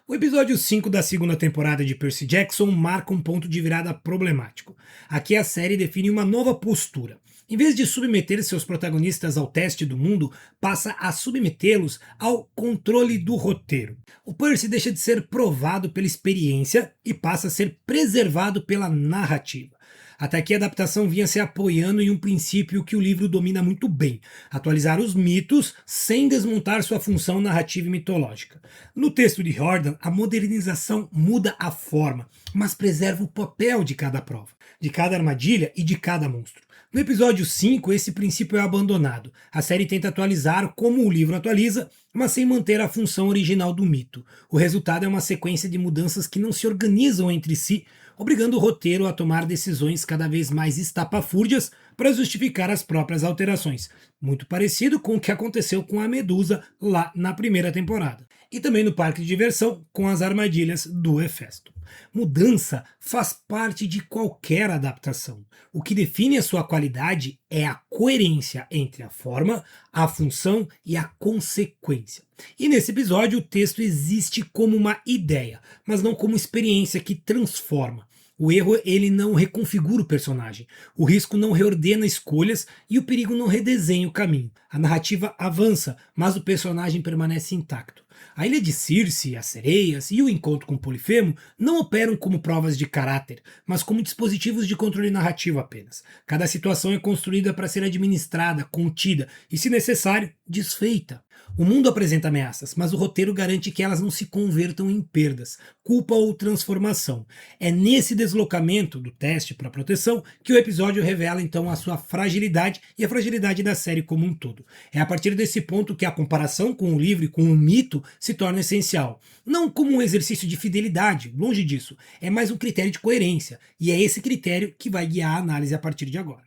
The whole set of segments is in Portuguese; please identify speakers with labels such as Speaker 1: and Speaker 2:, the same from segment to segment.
Speaker 1: O episódio 5 da segunda temporada de Percy Jackson marca um ponto de virada problemático. Aqui a série define uma nova postura. Em vez de submeter seus protagonistas ao teste do mundo, passa a submetê-los ao controle do roteiro. O Percy deixa de ser provado pela experiência e passa a ser preservado pela narrativa. Até aqui a adaptação vinha se apoiando em um princípio que o livro domina muito bem: atualizar os mitos sem desmontar sua função narrativa e mitológica. No texto de Riordan, a modernização muda a forma, mas preserva o papel de cada prova, de cada armadilha e de cada monstro. No episódio 5, esse princípio é abandonado. A série tenta atualizar como o livro atualiza, mas sem manter a função original do mito. O resultado é uma sequência de mudanças que não se organizam entre si, obrigando o roteiro a tomar decisões cada vez mais estapafúrdias para justificar as próprias alterações. Muito parecido com o que aconteceu com a Medusa lá na primeira temporada. E também no parque de diversão com as armadilhas do Hefesto. Mudança faz parte de qualquer adaptação. O que define a sua qualidade é a coerência entre a forma, a função e a consequência. E nesse episódio o texto existe como uma ideia, mas não como experiência que transforma. O erro ele não reconfigura o personagem, o risco não reordena escolhas e o perigo não redesenha o caminho. A narrativa avança, mas o personagem permanece intacto. A ilha de Circe, as sereias e o encontro com Polifemo não operam como provas de caráter, mas como dispositivos de controle narrativo apenas. Cada situação é construída para ser administrada, contida e, se necessário, desfeita. O mundo apresenta ameaças, mas o roteiro garante que elas não se convertam em perdas, culpa ou transformação. É nesse deslocamento do teste para proteção que o episódio revela então a sua fragilidade e a fragilidade da série como um todo. É a partir desse ponto que a comparação com o livro e com o mito se torna essencial. Não como um exercício de fidelidade, longe disso, é mais um critério de coerência, e é esse critério que vai guiar a análise a partir de agora.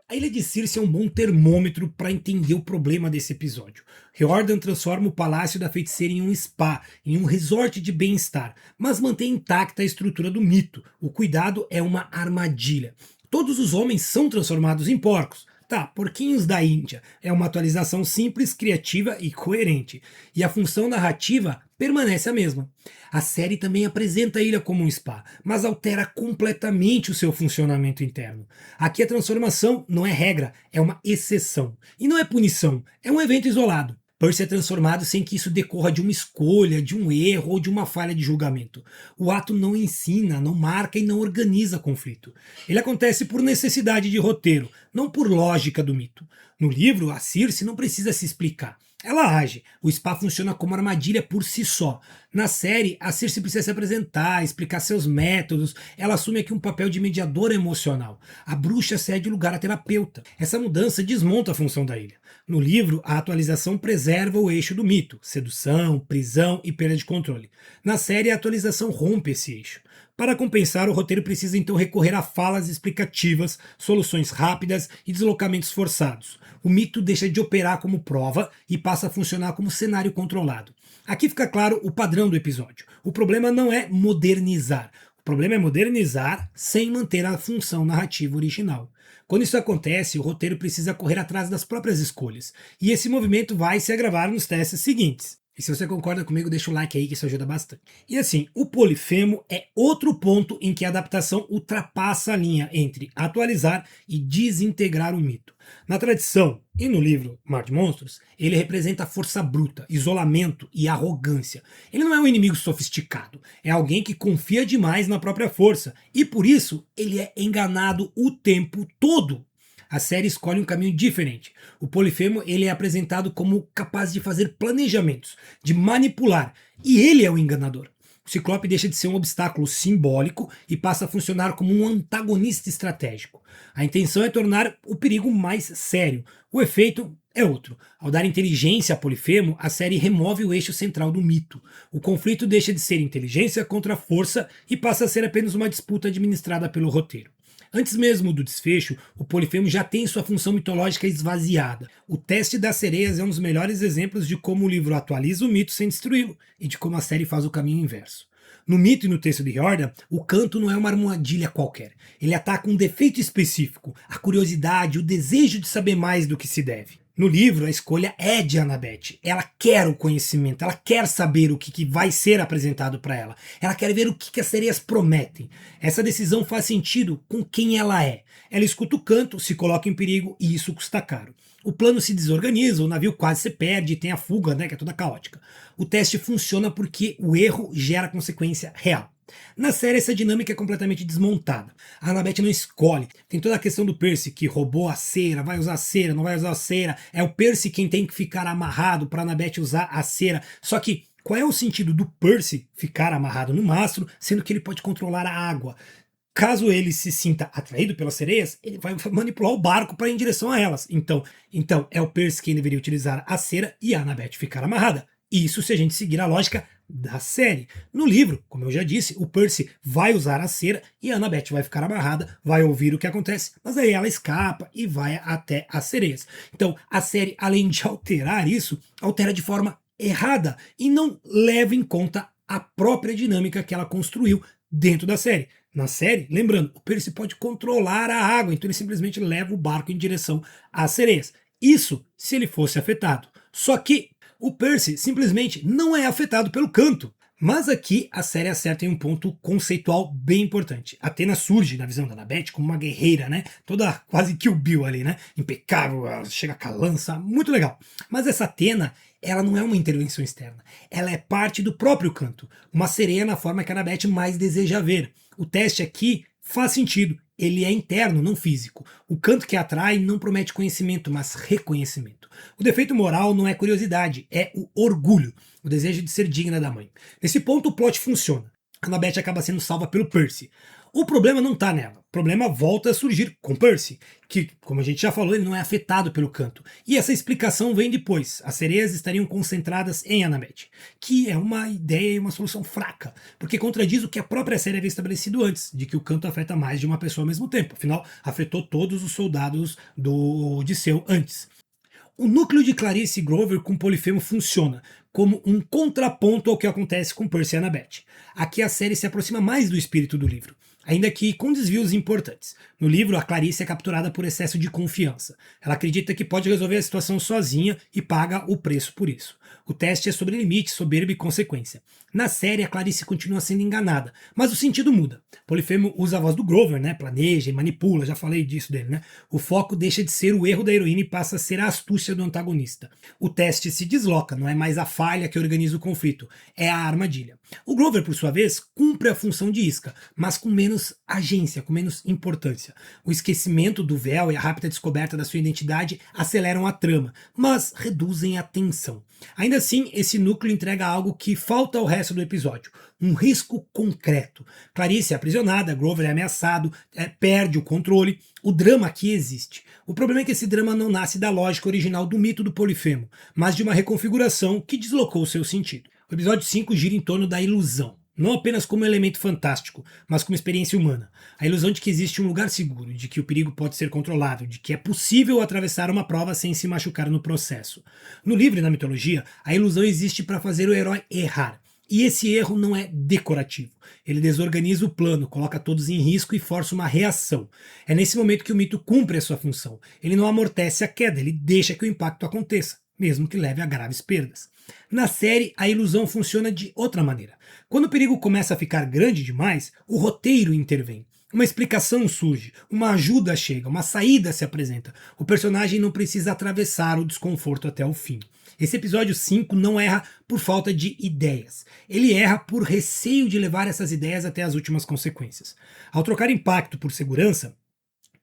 Speaker 1: A Ilha de Circe é um bom termômetro para entender o problema desse episódio. Riordan transforma o Palácio da Feiticeira em um spa, em um resort de bem-estar, mas mantém intacta a estrutura do mito. O cuidado é uma armadilha. Todos os homens são transformados em porcos. Tá, Porquinhos da Índia é uma atualização simples, criativa e coerente. E a função narrativa permanece a mesma. A série também apresenta a ilha como um spa, mas altera completamente o seu funcionamento interno. Aqui a transformação não é regra, é uma exceção. E não é punição, é um evento isolado. Percy é transformado sem que isso decorra de uma escolha, de um erro ou de uma falha de julgamento. O ato não ensina, não marca e não organiza conflito. Ele acontece por necessidade de roteiro, não por lógica do mito. No livro, a Circe não precisa se explicar. Ela age. O spa funciona como armadilha por si só. Na série, a Circe precisa se apresentar, explicar seus métodos. Ela assume aqui um papel de mediadora emocional. A bruxa cede o lugar à terapeuta. Essa mudança desmonta a função da ilha. No livro, a atualização preserva o eixo do mito: sedução, prisão e perda de controle. Na série, a atualização rompe esse eixo. Para compensar, o roteiro precisa então recorrer a falas explicativas, soluções rápidas e deslocamentos forçados. O mito deixa de operar como prova e passa a funcionar como cenário controlado. Aqui fica claro o padrão do episódio. O problema não é modernizar. O problema é modernizar sem manter a função narrativa original. Quando isso acontece, o roteiro precisa correr atrás das próprias escolhas. E esse movimento vai se agravar nos testes seguintes. E se você concorda comigo, deixa o like aí que isso ajuda bastante. E assim, o Polifemo é outro ponto em que a adaptação ultrapassa a linha entre atualizar e desintegrar o mito. Na tradição e no livro Mar de Monstros, ele representa força bruta, isolamento e arrogância. Ele não é um inimigo sofisticado, é alguém que confia demais na própria força e por isso ele é enganado o tempo todo. A série escolhe um caminho diferente. O Polifemo ele é apresentado como capaz de fazer planejamentos, de manipular, e ele é o enganador. O Ciclope deixa de ser um obstáculo simbólico e passa a funcionar como um antagonista estratégico. A intenção é tornar o perigo mais sério. O efeito é outro. Ao dar inteligência a Polifemo, a série remove o eixo central do mito. O conflito deixa de ser inteligência contra força e passa a ser apenas uma disputa administrada pelo roteiro. Antes mesmo do desfecho, o Polifemo já tem sua função mitológica esvaziada. O teste das sereias é um dos melhores exemplos de como o livro atualiza o mito sem destruí-lo, e de como a série faz o caminho inverso. No mito e no texto de Riordan, o canto não é uma armadilha qualquer. Ele ataca um defeito específico, a curiosidade, o desejo de saber mais do que se deve. No livro, a escolha é de Annabeth. Ela quer o conhecimento, ela quer saber o que vai ser apresentado para ela. Ela quer ver o que as sereias prometem. Essa decisão faz sentido com quem ela é. Ela escuta o canto, se coloca em perigo e isso custa caro. O plano se desorganiza, o navio quase se perde, tem a fuga, né, que é toda caótica. O teste funciona porque o erro gera consequência real. Na série, essa dinâmica é completamente desmontada. A Annabeth não escolhe. Tem toda a questão do Percy, que roubou a cera, vai usar a cera, não vai usar a cera. É o Percy quem tem que ficar amarrado para a Annabeth usar a cera. Só que, qual é o sentido do Percy ficar amarrado no mastro, sendo que ele pode controlar a água? Caso ele se sinta atraído pelas sereias, ele vai manipular o barco para ir em direção a elas. Então é o Percy quem deveria utilizar a cera e a Annabeth ficar amarrada. Isso se a gente seguir a lógica da série. No livro, como eu já disse, o Percy vai usar a cera e a Annabeth vai ficar amarrada, vai ouvir o que acontece, mas aí ela escapa e vai até as sereias. Então a série, além de alterar isso, altera de forma errada e não leva em conta a própria dinâmica que ela construiu dentro da série. Na série, lembrando, o Percy pode controlar a água, então ele simplesmente leva o barco em direção às sereias. Isso se ele fosse afetado. Só que o Percy simplesmente não é afetado pelo canto. Mas aqui a série acerta em um ponto conceitual bem importante. Athena surge na visão da Annabeth como uma guerreira, né? Toda quase Kill Bill ali, né? Impecável, ela chega com a lança, muito legal. Mas essa Athena, ela não é uma intervenção externa. Ela é parte do próprio canto. Uma sereia na forma que a Annabeth mais deseja ver. O teste aqui faz sentido. Ele é interno, não físico. O canto que atrai não promete conhecimento, mas reconhecimento. O defeito moral não é curiosidade, é o orgulho, o desejo de ser digna da mãe. Nesse ponto o plot funciona. A Annabeth acaba sendo salva pelo Percy. O problema não está nela. O problema volta a surgir com Percy, que, como a gente já falou, ele não é afetado pelo canto. E essa explicação vem depois. As sereias estariam concentradas em Annabeth, que é uma ideia e uma solução fraca, porque contradiz o que a própria série havia estabelecido antes, de que o canto afeta mais de uma pessoa ao mesmo tempo. Afinal, afetou todos os soldados do Odisseu antes. O núcleo de Clarice e Grover com Polifemo funciona como um contraponto ao que acontece com Percy e Annabeth. Aqui a série se aproxima mais do espírito do livro, ainda que com desvios importantes. No livro, a Clarice é capturada por excesso de confiança. Ela acredita que pode resolver a situação sozinha e paga o preço por isso. O teste é sobre limite, soberba e consequência. Na série, a Clarice continua sendo enganada, mas o sentido muda. Polifemo usa a voz do Grover, né? Planeja e manipula, já falei disso dele, né? O foco deixa de ser o erro da heroína e passa a ser a astúcia do antagonista. O teste se desloca, não é mais a falha que organiza o conflito, é a armadilha. O Grover, por sua vez, cumpre a função de isca, mas com menos agência, com menos importância. O esquecimento do véu e a rápida descoberta da sua identidade aceleram a trama, mas reduzem a tensão. Ainda assim, esse núcleo entrega algo que falta ao resto do episódio, um risco concreto. Clarice é aprisionada, Grover é ameaçado, perde o controle. O drama aqui existe. O problema é que esse drama não nasce da lógica original do mito do Polifemo, mas de uma reconfiguração que deslocou seu sentido. O episódio 5 gira em torno da ilusão. Não apenas como elemento fantástico, mas como experiência humana. A ilusão de que existe um lugar seguro, de que o perigo pode ser controlável, de que é possível atravessar uma prova sem se machucar no processo. No livro e na mitologia, a ilusão existe para fazer o herói errar. E esse erro não é decorativo. Ele desorganiza o plano, coloca todos em risco e força uma reação. É nesse momento que o mito cumpre a sua função. Ele não amortece a queda, ele deixa que o impacto aconteça, mesmo que leve a graves perdas. Na série, a ilusão funciona de outra maneira. Quando o perigo começa a ficar grande demais, o roteiro intervém. Uma explicação surge, uma ajuda chega, uma saída se apresenta. O personagem não precisa atravessar o desconforto até o fim. Esse episódio 5 não erra por falta de ideias. Ele erra por receio de levar essas ideias até as últimas consequências. Ao trocar impacto por segurança,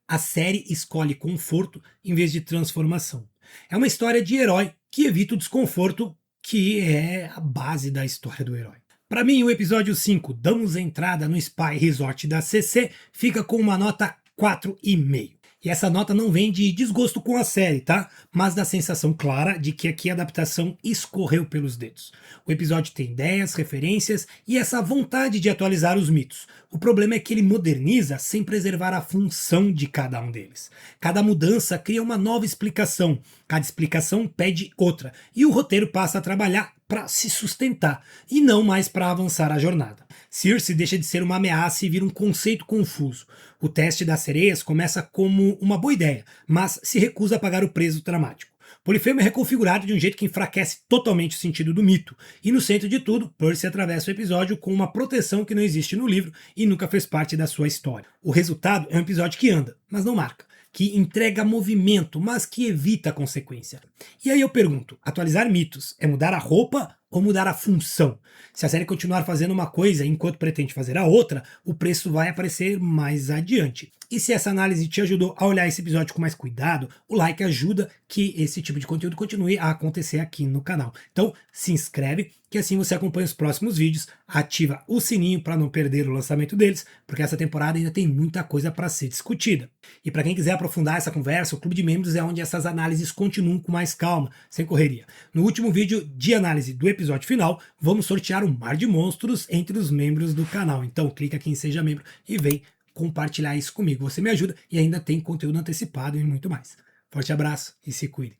Speaker 1: a série escolhe conforto em vez de transformação. É uma história de herói que evita o desconforto, que é a base da história do herói. Para mim, o episódio 5, Damos Entrada no Spy Resort da CC, fica com uma nota 4,5. E essa nota não vem de desgosto com a série, tá? Mas da sensação clara de que aqui a adaptação escorreu pelos dedos. O episódio tem ideias, referências e essa vontade de atualizar os mitos. O problema é que ele moderniza sem preservar a função de cada um deles. Cada mudança cria uma nova explicação, cada explicação pede outra, e o roteiro passa a trabalhar para se sustentar e não mais para avançar a jornada. Circe deixa de ser uma ameaça e vira um conceito confuso. O teste das sereias começa como uma boa ideia, mas se recusa a pagar o preço dramático. Polifemo é reconfigurado de um jeito que enfraquece totalmente o sentido do mito. E no centro de tudo, Percy atravessa o episódio com uma proteção que não existe no livro e nunca fez parte da sua história. O resultado é um episódio que anda, mas não marca, que entrega movimento, mas que evita a consequência. E aí eu pergunto, atualizar mitos é mudar a roupa ou mudar a função? Se a série continuar fazendo uma coisa enquanto pretende fazer a outra, o preço vai aparecer mais adiante. E se essa análise te ajudou a olhar esse episódio com mais cuidado, o like ajuda que esse tipo de conteúdo continue a acontecer aqui no canal. Então se inscreve, que assim você acompanha os próximos vídeos, ativa o sininho para não perder o lançamento deles, porque essa temporada ainda tem muita coisa para ser discutida. E para quem quiser aprofundar essa conversa, o Clube de Membros é onde essas análises continuam com mais calma, sem correria. No último vídeo de análise do episódio final, vamos sortear um mar de monstros entre os membros do canal. Então clica aqui em Seja Membro e vem compartilhar isso comigo. Você me ajuda e ainda tem conteúdo antecipado e muito mais. Forte abraço e se cuide.